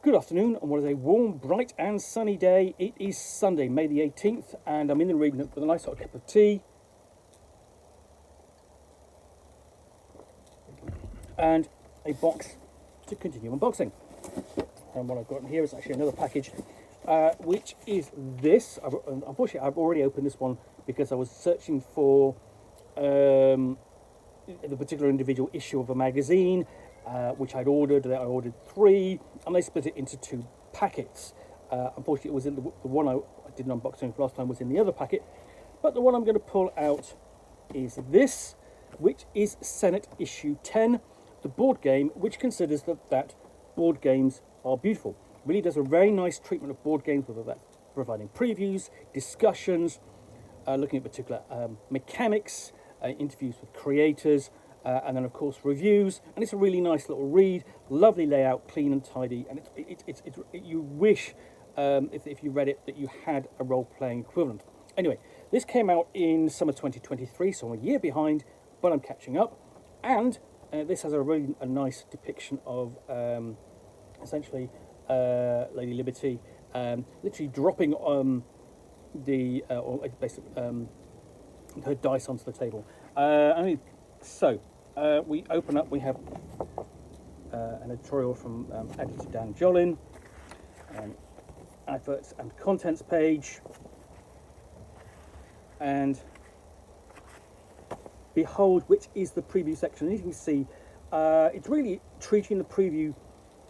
Good afternoon, and what is a warm, bright and sunny day. It is Sunday, May the 18th, and I'm in the reading with a nice hot cup of tea and a box to continue unboxing. And what I've got in here is actually another package, which is this. Unfortunately, I've already opened this one because I was searching for the particular individual issue of a magazine, which I'd ordered. I ordered 3, and they split it into 2 packets. Unfortunately, it was in the one I did an unboxing last time was in the other packet, but the one I'm going to pull out is this, which is Senet Issue 10, the board game which considers that board games are beautiful. Really does a very nice treatment of board games, whether that's providing previews, discussions, looking at particular mechanics, interviews with creators, and then of course reviews. And it's a really nice little read, lovely layout, clean and tidy, and it's you wish if you read it that you had a role-playing equivalent. Anyway, this came out in summer 2023, so I'm a year behind, but I'm catching up. And this has a really nice depiction of essentially Lady Liberty literally dropping her dice onto the table. We open up, we have an editorial from editor Dan Jolin, adverts and contents page, and behold, which is the preview section. As you can see, it's really treating the preview,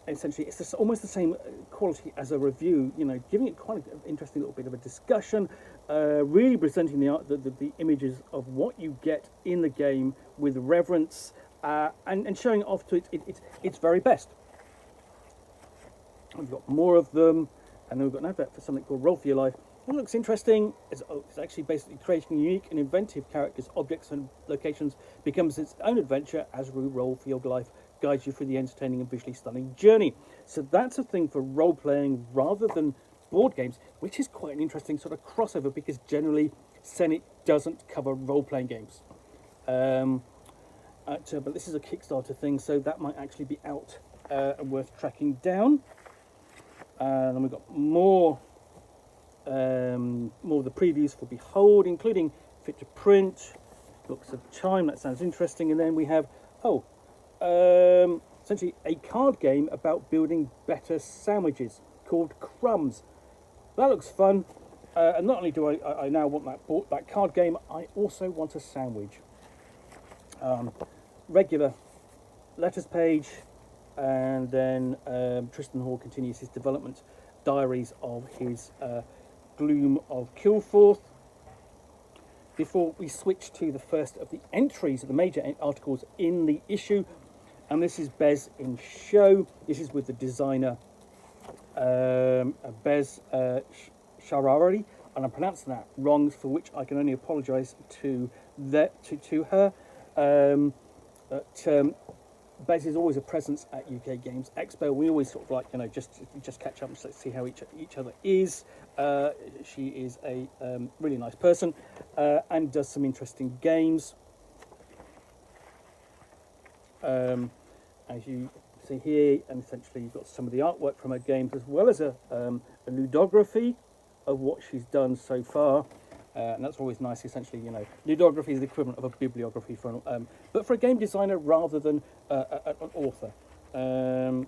essentially, it's just almost the same quality as a review, you know, giving it quite an interesting little bit of a discussion, really presenting the images of what you get in the game with reverence, and showing it off to its very best. We've got more of them, and then we've got an advert for something called Roll for Your Life. It looks interesting. It's actually basically creating unique and inventive characters, objects and locations becomes its own adventure as Roll for Your Life guides you through the entertaining and visually stunning journey. So that's a thing for role-playing rather than board games, which is quite an interesting sort of crossover because generally Senet doesn't cover role-playing games. But this is a Kickstarter thing, so that might actually be out and worth tracking down. And then we've got more of the previews for Behold, including fit to print, books of chime. That sounds interesting. And then we have essentially a card game about building better sandwiches called Crumbs. That looks fun. And not only do I now want that card game, I also want a sandwich. Regular letters page, and then Tristan Hall continues his development diaries of his Gloom of Kilforth. Before we switch to the first of the entries of the major articles in the issue, and this is Bez in Show. This is with the designer Bez Sharari, and I'm pronouncing that wrong, for which I can only apologise to her. Bez is always a presence at UK Games Expo. We always sort of like, you know, just catch up and see how each other is. She is a really nice person and does some interesting games. As you see here, and essentially you've got some of the artwork from her games, as well as a ludography of what she's done so far. And that's always nice. Essentially, you know, ludography is the equivalent of a bibliography but for a game designer rather than an author. So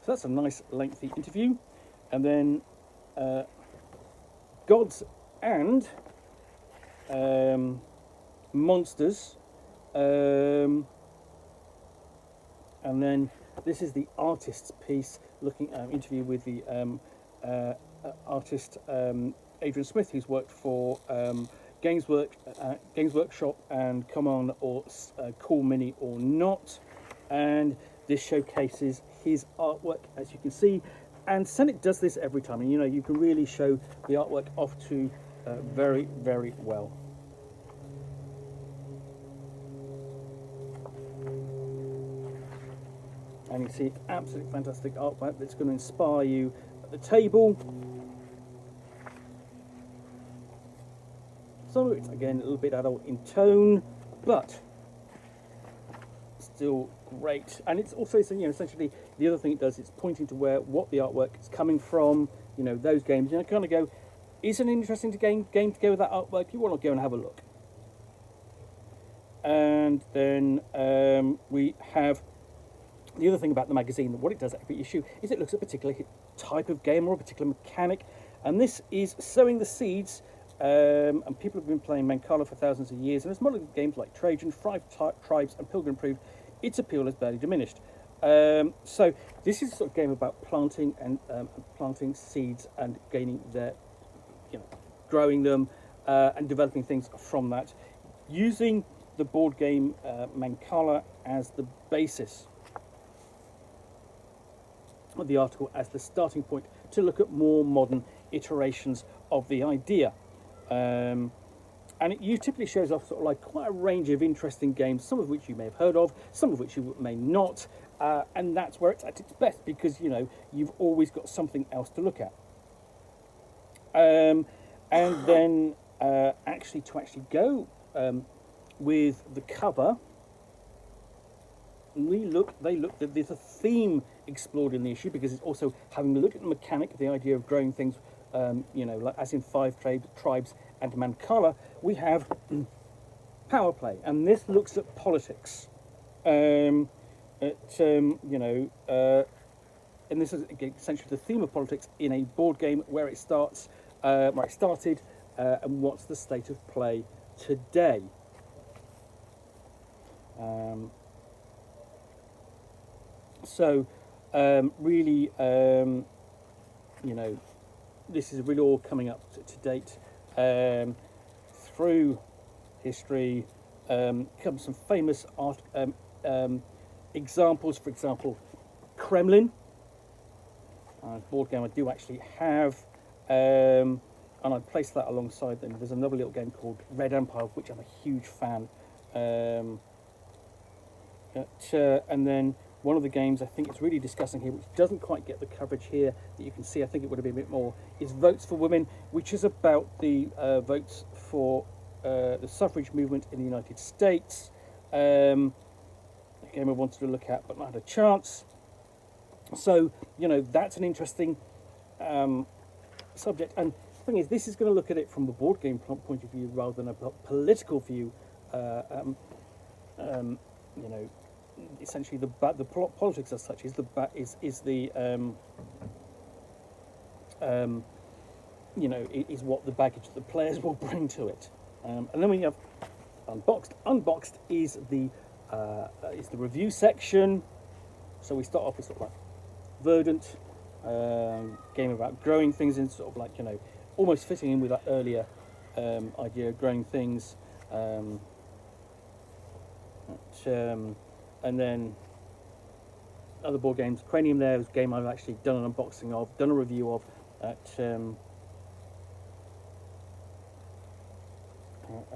that's a nice lengthy interview. And then Gods and Monsters. And then this is the artist's piece, looking at interview with the artist Adrian Smith, who's worked for Games Workshop and Come On or Cool Mini or Not. And this showcases his artwork, as you can see. And Senet does this every time, and you know, you can really show the artwork off to very, very well. And you see absolutely fantastic artwork that's going to inspire you at the table. Some of it's, again, a little bit adult in tone, but still great. And it's also, you know, essentially the other thing it does, it's pointing to what the artwork is coming from, you know, those games. You know, kind of go, is it an interesting game to go with that artwork? You want to go and have a look. And then we have the other thing about the magazine, what it does every issue, is it looks at a particular type of game or a particular mechanic. And this is sowing the seeds. And people have been playing Mancala for thousands of years, and as modern games like Trajan, Five Tribes, and Pilgrim proved, its appeal has barely diminished. So this is a sort of game about planting and planting seeds and gaining their, you know, growing them and developing things from that, using the board game Mancala as the basis of the article, as the starting point to look at more modern iterations of the idea. And it typically shows off sort of like quite a range of interesting games, some of which you may have heard of, some of which you may not, and that's where it's at its best, because, you know, you've always got something else to look at. And then actually go with the cover, there's a theme explored in the issue, because it's also having a look at the mechanic, the idea of growing things. You know, like as in Five Tribes and Mancala, we have power play, and this looks at politics. You know, and this is essentially the theme of politics in a board game, where it starts, where it started, and what's the state of play today. Really, you know, this is really all coming up to date through history. Comes some famous art examples. For example, Kremlin, board game I do actually have, and I placed that alongside them. There's another little game called Red Empire, of which I'm a huge fan. And then one of the games I think it's really discussing here, which doesn't quite get the coverage here that you can see, I think it would have been a bit more, is Votes for Women, which is about the votes for the suffrage movement in the United States. A game I wanted to look at but not had a chance. So, you know, that's an interesting subject. And the thing is, this is going to look at it from a board game point of view rather than a political view. You know, essentially the politics as such is you know, is what the baggage that the players will bring to it. And then we have unboxed. Unboxed is the review section. So we start off with sort of like verdant game about growing things, in sort of like, you know, almost fitting in with that earlier idea of growing things. And then other board games. Cranium there is a game I've actually done an unboxing of, done a review of at and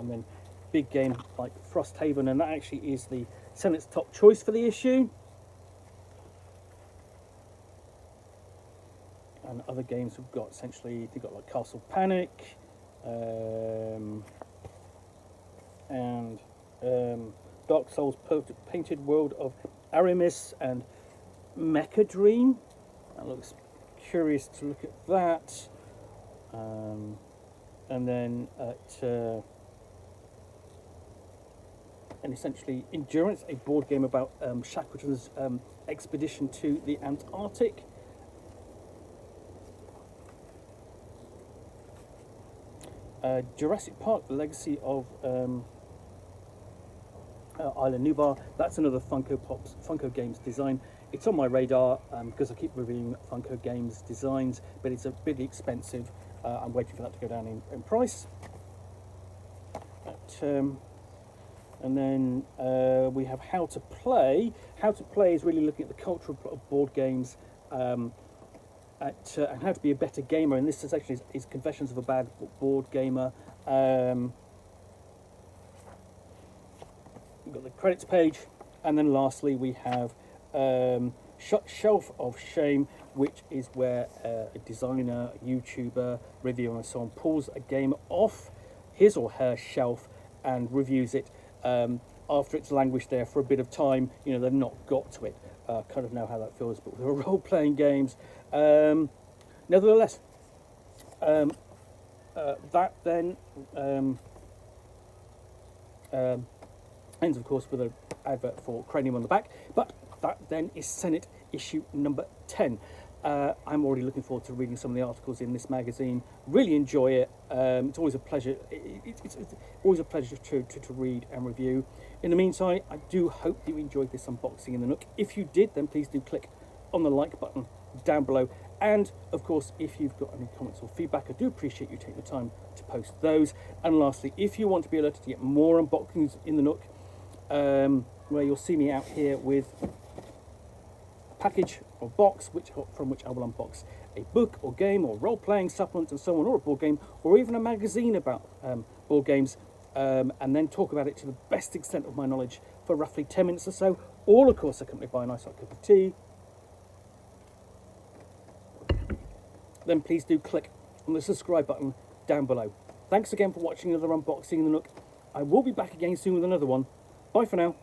then big game like Frosthaven, and that actually is the Senet's top choice for the issue. And other games we've got, essentially they've got like Castle Panic, and Dark Souls Painted World of Aramis, and Mecha Dream. That looks curious to look at that. And then and essentially Endurance, a board game about Shackleton's expedition to the Antarctic. Jurassic Park, the legacy of Island Nubar. That's another Funko Games design. It's on my radar because I keep reviewing Funko Games designs, but it's a bit expensive. I'm waiting for that to go down in price. And then we have How to Play. How to Play is really looking at the culture of board games and how to be a better gamer. And this is actually is Confessions of a Bad Board Gamer. We've got the credits page, and then lastly we have Shelf of Shame, which is where a designer, a YouTuber, reviewer and so on pulls a game off his or her shelf and reviews it after it's languished there for a bit of time, you know, they've not got to it. Kind of know how that feels, but with role-playing games. Nevertheless, that then ends, of course, with an advert for Cranium on the back. But that then is Senet issue number 10. I'm already looking forward to reading some of the articles in this magazine. Really enjoy it. It's always a pleasure. It's always a pleasure to read and review. In the meantime, I do hope you enjoyed this unboxing in the Nook. If you did, then please do click on the like button down below. And of course, if you've got any comments or feedback, I do appreciate you taking the time to post those. And lastly, if you want to be alerted to get more unboxings in the Nook, where you'll see me out here with a package or box from which I will unbox a book or game or role-playing supplement and so on, or a board game, or even a magazine about board games, and then talk about it to the best extent of my knowledge for roughly 10 minutes or so, all of course accompanied by a nice hot cup of tea, then please do click on the subscribe button down below. Thanks again for watching another unboxing in the Nook. I will be back again soon with another one. Bye for now.